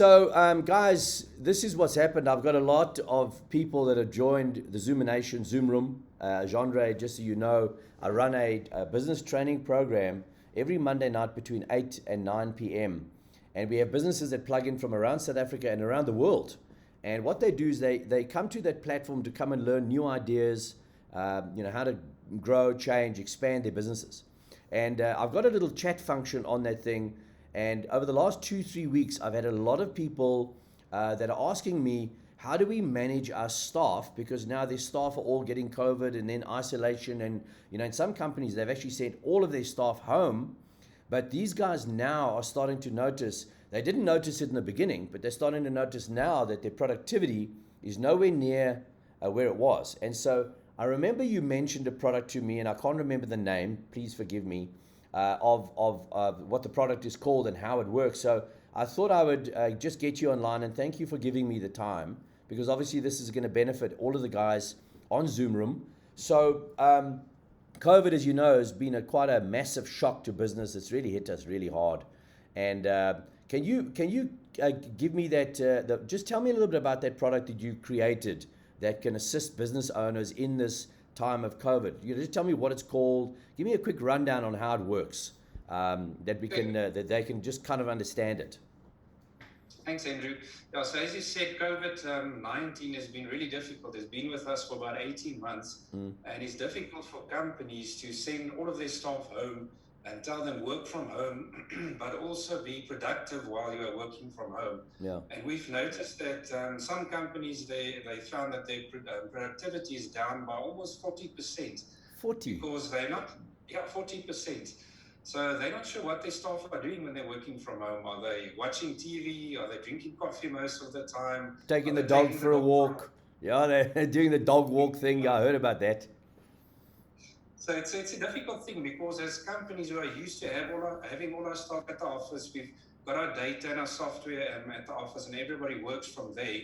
So, guys, this is what's happened. I've got a lot of people that have joined the Zoomination Zoom Room. Genre, just so you know, I run a business training program every Monday night between 8 and 9 p.m. And we have businesses that plug in from around South Africa and around the world. And what they do is they come to that platform to come and learn new ideas, how to grow, change, expand their businesses. And I've got a little chat function on that thing. And over the last 2, 3 weeks, I've had a lot of people that are asking me, how do we manage our staff? Because now their staff are all getting COVID and then isolation. And, in some companies, they've actually sent all of their staff home. But these guys now are starting to notice, they didn't notice it in the beginning, but they're starting to notice now that their productivity is nowhere near where it was. And so I remember you mentioned a product to me, and I can't remember the name, please forgive me, of what the product is called and how it works. So I thought I would just get you online, and thank you for giving me the time, because obviously this is going to benefit all of the guys on Zoom Room. So COVID, as you know, has been quite a massive shock to business. It's really hit us really hard. And can you give me that? Just tell me a little bit about that product that you created that can assist business owners in this time of COVID. You just tell me what it's called. Give me a quick rundown on how it works, that they can just kind of understand it. Thanks, Andrew. Yeah, so as you said, COVID-19 has been really difficult. It's been with us for about 18 months, and it's difficult for companies to send all of their staff home and tell them work from home, but also be productive while you are working from home. Yeah. And we've noticed that some companies, they found that their productivity is down by almost 40%. 40. Because they're not, yeah, 40%. So they're not sure what their staff are doing when they're working from home. Are they watching TV? Are they drinking coffee most of the time? Taking the dog for a walk. Yeah, they're doing the dog walk thing. Yeah, I heard about that. So it's a difficult thing, because as companies who are used to having all our staff at the office, we've got our data and our software at the office, and everybody works from there.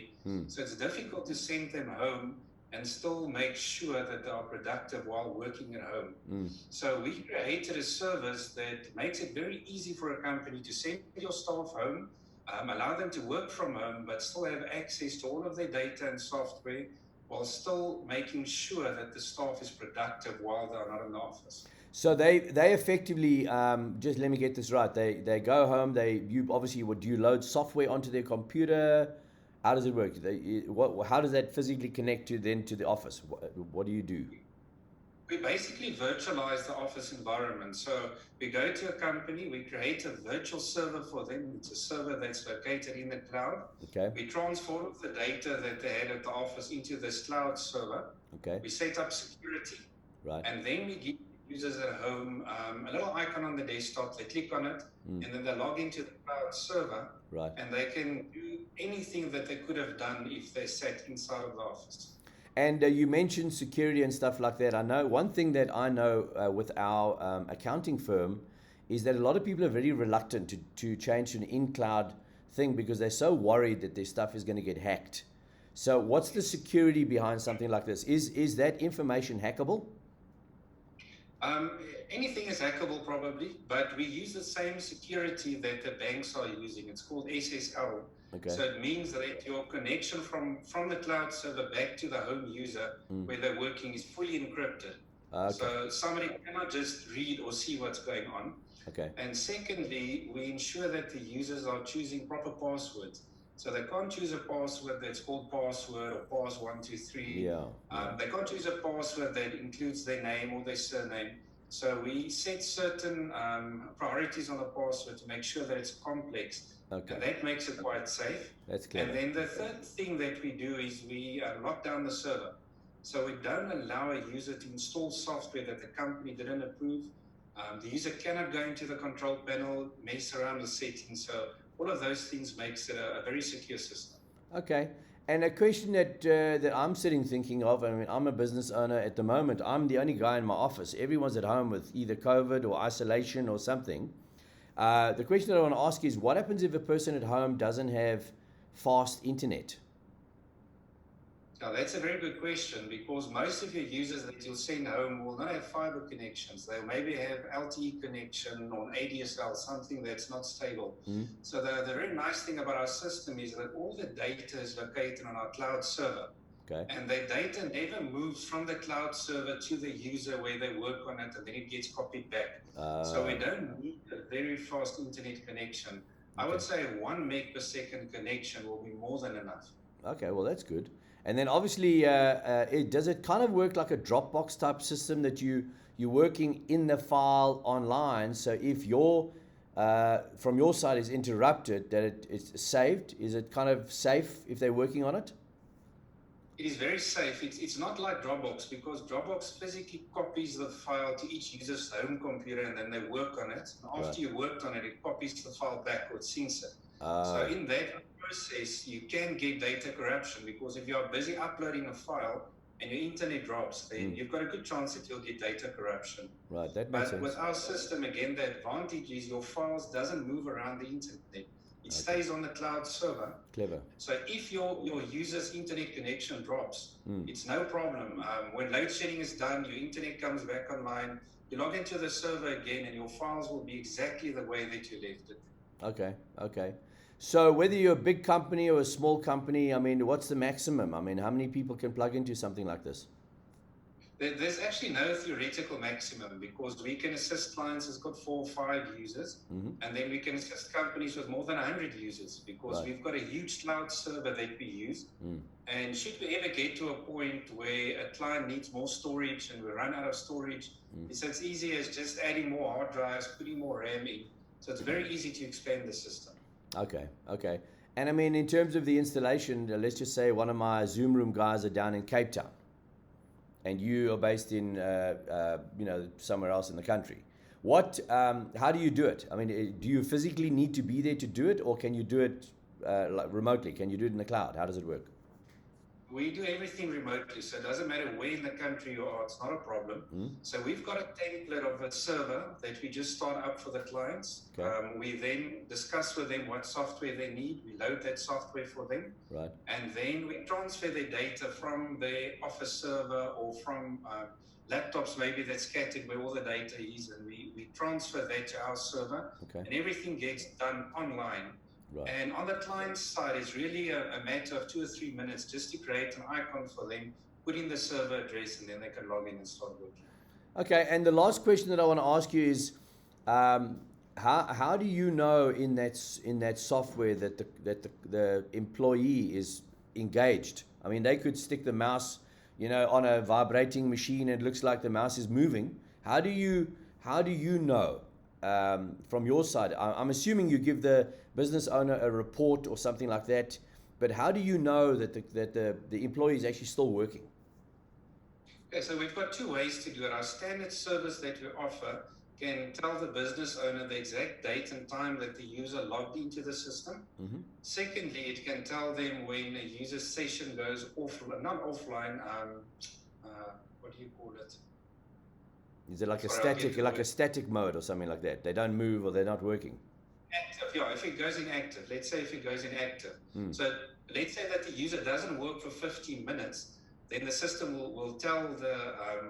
So it's difficult to send them home and still make sure that they are productive while working at home. So we created a service that makes it very easy for a company to send your staff home, allow them to work from home, but still have access to all of their data and software, while still making sure that the staff is productive while they're not in the office. So they effectively, just let me get this right, they go home, do you load software onto their computer? How does it work? How does that physically connect to the office? What do you do? We basically virtualize the office environment. So we go to a company, we create a virtual server for them. It's a server that's located in the cloud. Okay. We transfer all of the data that they had at the office into this cloud server. Okay. We set up security. Right. And then we give users at home a little icon on the desktop. They click on it, and then they log into the cloud server. Right. And they can do anything that they could have done if they sat inside of the office. And you mentioned security and stuff like that. I know one thing that I know with our accounting firm is that a lot of people are very reluctant to change to an in-cloud thing because they're so worried that their stuff is going to get hacked. So what's the security behind something like this? Is that information hackable? Anything is hackable probably, but we use the same security that the banks are using. It's called SSL. Okay. So it means that your connection from the cloud server back to the home user where they're working is fully encrypted. Okay. So somebody cannot just read or see what's going on. Okay. And secondly, we ensure that the users are choosing proper passwords. So they can't choose a password that's called password or pass123. Yeah. They can't choose a password that includes their name or their surname. So we set certain priorities on the password to make sure that it's complex. Okay. And that makes it quite safe. That's clever. And then the third thing that we do is we lock down the server. So we don't allow a user to install software that the company didn't approve. The user cannot go into the control panel, mess around with settings. So all of those things makes it a very secure system. Okay. And a question that I'm sitting thinking of, I mean, I'm a business owner at the moment. I'm the only guy in my office. Everyone's at home with either COVID or isolation or something. The question that I want to ask is, what happens if a person at home doesn't have fast internet? Now, that's a very good question because most of your users that you'll send home will not have fiber connections. They'll maybe have LTE connection on ADSL, something that's not stable. Mm. So the very nice thing about our system is that all the data is located on our cloud server. Okay. And the data never moves from the cloud server to the user where they work on it and then it gets copied back. So we don't need a very fast internet connection. I would say 1 meg per second connection will be more than enough. Okay, well, that's good. And then obviously, does it kind of work like a Dropbox type system that you're working in the file online? So if your from your side is interrupted, that it's saved. Is it kind of safe if they're working on it? It is very safe. It's not like Dropbox because Dropbox physically copies the file to each user's home computer and then they work on it. And after you worked on it, it copies the file back or it syncs it. So in that process, you can get data corruption because if you are busy uploading a file and your internet drops, then you've got a good chance that you'll get data corruption. Right, that makes sense. But with our system, again, the advantage is your files doesn't move around the internet. It stays on the cloud server. Clever. So if your user's internet connection drops, it's no problem. When load shedding is done, your internet comes back online, you log into the server again, and your files will be exactly the way that you left it. Okay. So whether you're a big company or a small company, I mean, what's the maximum? I mean, how many people can plug into something like this? There's actually no theoretical maximum because we can assist clients who's got 4 or 5 users, and then we can assist companies with more than 100 users because we've got a huge cloud server that we use. And should we ever get to a point where a client needs more storage and we run out of storage, it's as easy as just adding more hard drives, putting more RAM in. So it's very easy to expand the system. Okay. And I mean, in terms of the installation, let's just say one of my Zoom room guys are down in Cape Town, and you are based in, somewhere else in the country. How do you do it? I mean, do you physically need to be there to do it, or can you do it remotely? Can you do it in the cloud? How does it work? We do everything remotely, so it doesn't matter where in the country you are, it's not a problem. So we've got a template of a server that we just start up for the clients. Okay. We then discuss with them what software they need. We load that software for them. Right. And then we transfer their data from their office server or from laptops maybe that's scattered where all the data is, and we transfer that to our server. Okay. And everything gets done online. Right. And on the client side, it's really a matter of 2 or 3 minutes just to create an icon for them, put in the server address, and then they can log in and start working. Okay, and the last question that I want to ask you is, how do you know in that software that the employee is engaged? I mean, they could stick the mouse, on a vibrating machine, and it looks like the mouse is moving. How do you know? From your side, I'm assuming you give the business owner a report or something like that, but how do you know that the employee is actually still working? Okay, so we've got 2 ways to do it. Our standard service that we offer can tell the business owner the exact date and time that the user logged into the system. Secondly, it can tell them when a user's session goes offline, not offline, what do you call it? Is it like a static mode or something like that? They don't move or they're not working? Active, yeah. If it goes inactive, let's say if it goes inactive. So let's say that the user doesn't work for 15 minutes, then the system will tell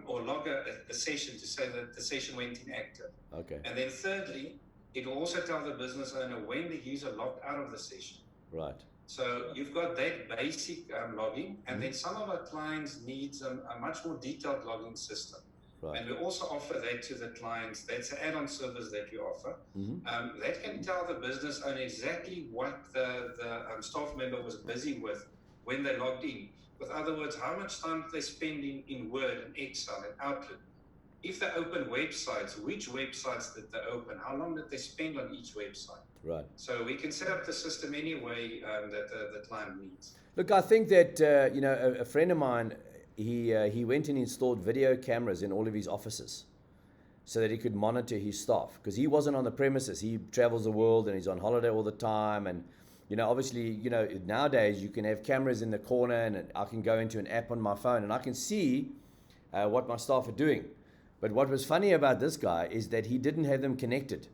or log a session to say that the session went inactive. Okay. And then thirdly, it will also tell the business owner when the user logged out of the session. Right. So you've got that basic logging, and then some of our clients needs a much more detailed logging system. Right. And we also offer that to the clients. That's an add-on service that we offer. That can tell the business owner exactly what the staff member was busy with when they logged in. With other words, how much time they spend in Word and Excel and Outlook. If they open websites, which websites did they open? How long did they spend on each website? Right. So we can set up the system any way that the client needs. Look, I think that a friend of mine, he went and installed video cameras in all of his offices so that he could monitor his staff, because he wasn't on the premises. He travels the world and he's on holiday all the time, and obviously, nowadays you can have cameras in the corner, and I can go into an app on my phone and I can see what my staff are doing. But what was funny about this guy is that he didn't have them connected.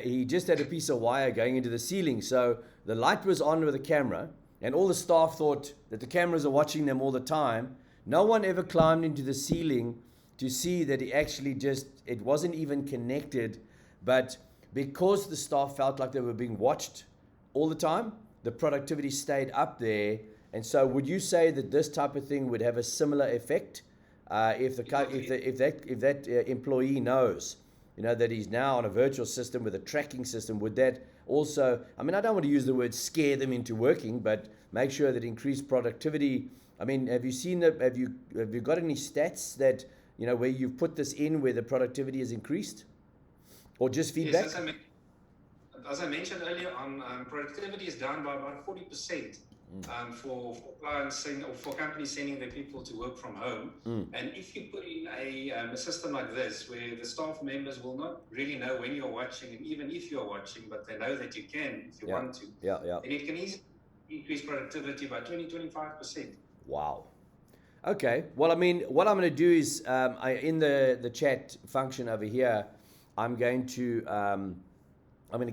He just had a piece of wire going into the ceiling, so the light was on with the camera, and all the staff thought that the cameras are watching them all the time. No one ever climbed into the ceiling to see that it wasn't even connected, but because the staff felt like they were being watched all the time, the productivity stayed up there. And so, would you say that this type of thing would have a similar effect if that employee knows, that he's now on a virtual system with a tracking system? Would that also? I mean, I don't want to use the word scare them into working, but make sure that increased productivity. I mean, have you seen that? Have you got any stats that where you've put this in where the productivity has increased, or just feedback? Yes, as I mentioned earlier on, productivity is down by about 40% for clients or for companies sending their people to work from home. And if you put in a system like this, where the staff members will not really know when you're watching, and even if you're watching, but they know that you can if you want to, then it can easily increase productivity by 20-25%. Wow. Okay. Well, I mean, what I'm going to do is in the chat function over here, I'm going to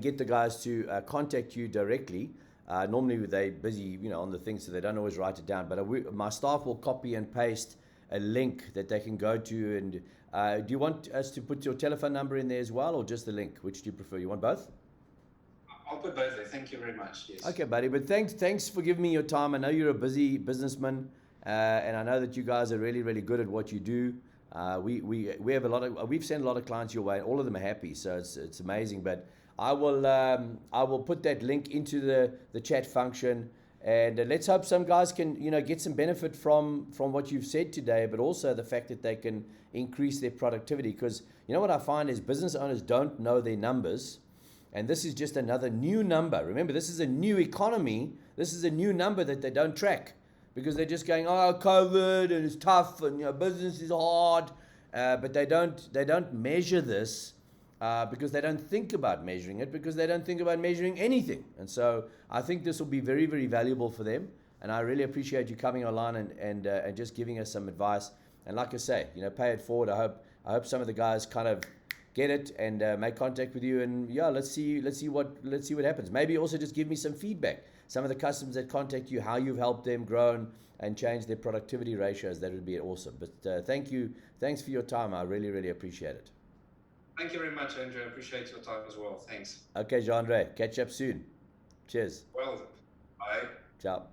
get the guys to contact you directly. Normally they're busy, on the things, so they don't always write it down. But my staff will copy and paste a link that they can go to. And do you want us to put your telephone number in there as well, or just the link? Which do you prefer? You want both? I'll put both there. Thank you very much. Yes. Okay, buddy. But thanks for giving me your time. I know you're a busy businessman, and I know that you guys are really, really good at what you do. We have we've sent a lot of clients your way, and all of them are happy. So it's amazing. But I will put that link into the chat function, and let's hope some guys can get some benefit from what you've said today, but also the fact that they can increase their productivity. Because what I find is business owners don't know their numbers, and this is just another new number. Remember, this is a new economy. This is a new number that they don't track, because they're just going, oh, COVID, and it's tough, and business is hard, but they don't measure this. Because they don't think about measuring it, because they don't think about measuring anything. And so I think this will be very, very valuable for them. And I really appreciate you coming online and just giving us some advice. And like I say, pay it forward. I hope some of the guys kind of get it and make contact with you. And let's see what happens. Maybe also just give me some feedback. Some of the customers that contact you, how you've helped them grow and change their productivity ratios. That would be awesome. But thank you. Thanks for your time. I really, really appreciate it. Thank you very much, Andrew. I appreciate your time as well. Thanks. Okay, Jean-Ray. Catch up soon. Cheers. Well, bye. Ciao.